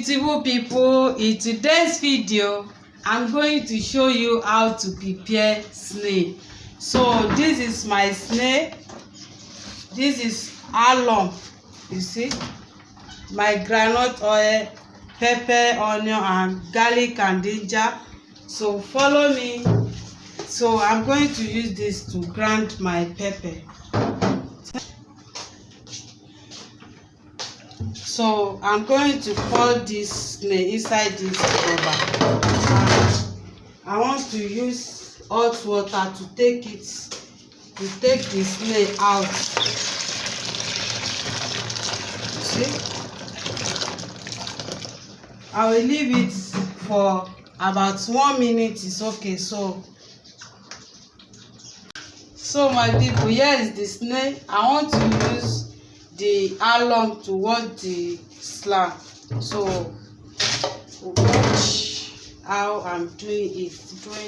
Beautiful people, in today's video I'm going to show you how to prepare snail. So this is my snail. This is alum, you see, my groundnut oil, pepper, onion and garlic and ginger. So follow me. So I'm going to use this to grind my pepper. So I'm going to pour this snail inside this rubber, and I want to use hot water to take the snail out. See, I will leave it for about 1 minute. It's okay. So my people, here is the snail. I want to use the alum to wash the slab. So watch how I'm doing it. This is my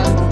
alum.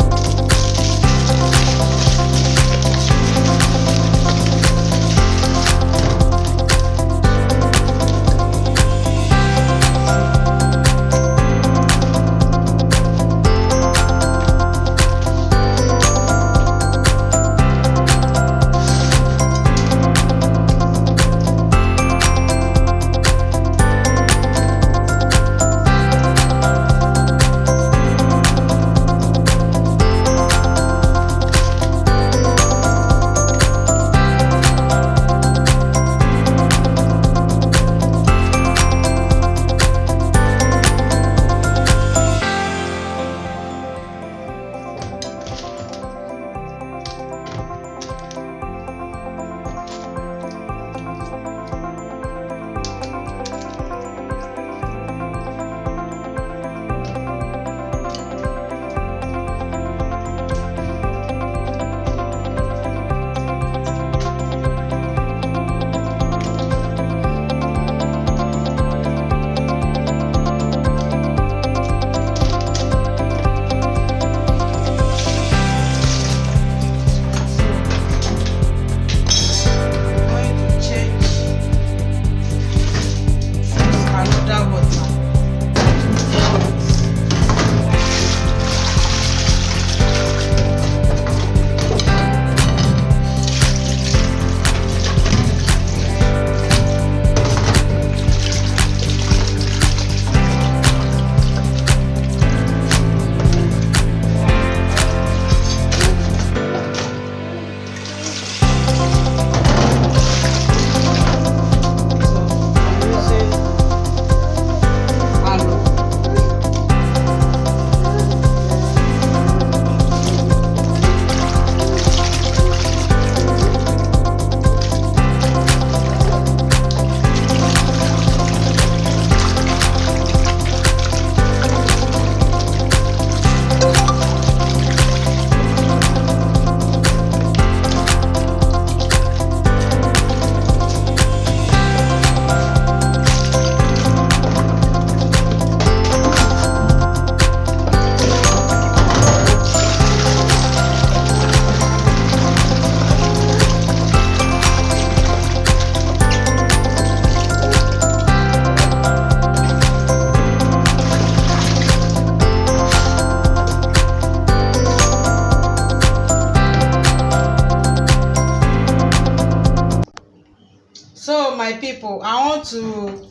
So my people, I want to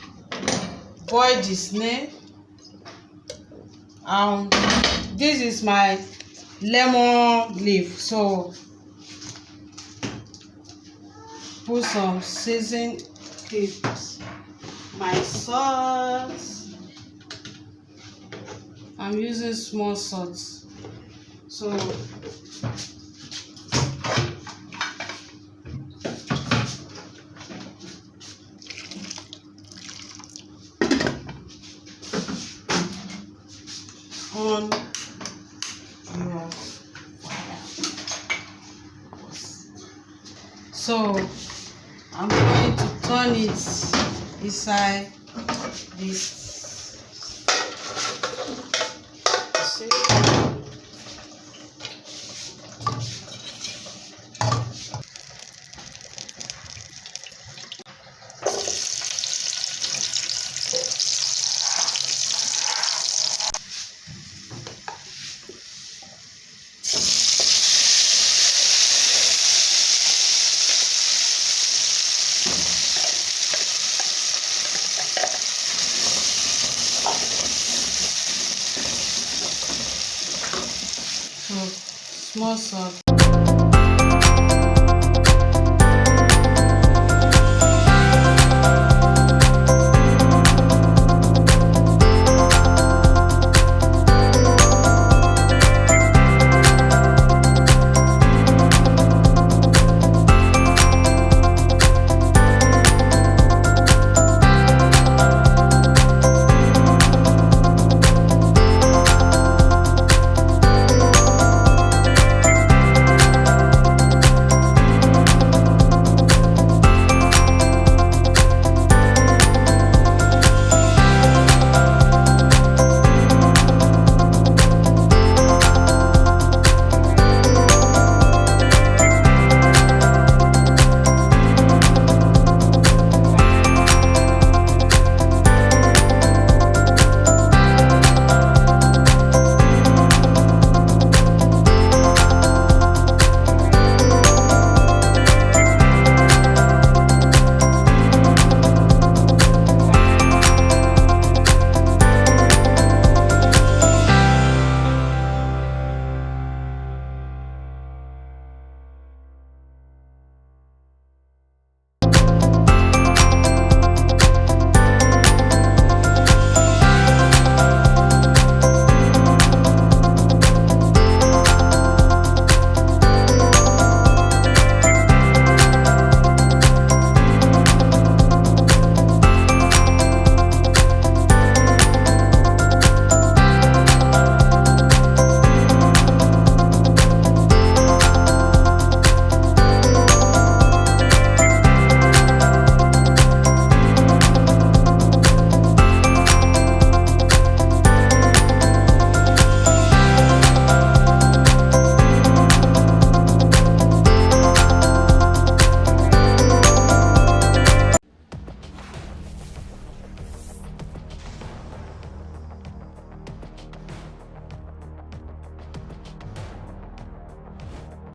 boil the snail. This is my lemon leaf. So put some seasoning cubes, my salt. I'm using small salt. So on your fire. So I'm going to turn it inside this. See? small salt.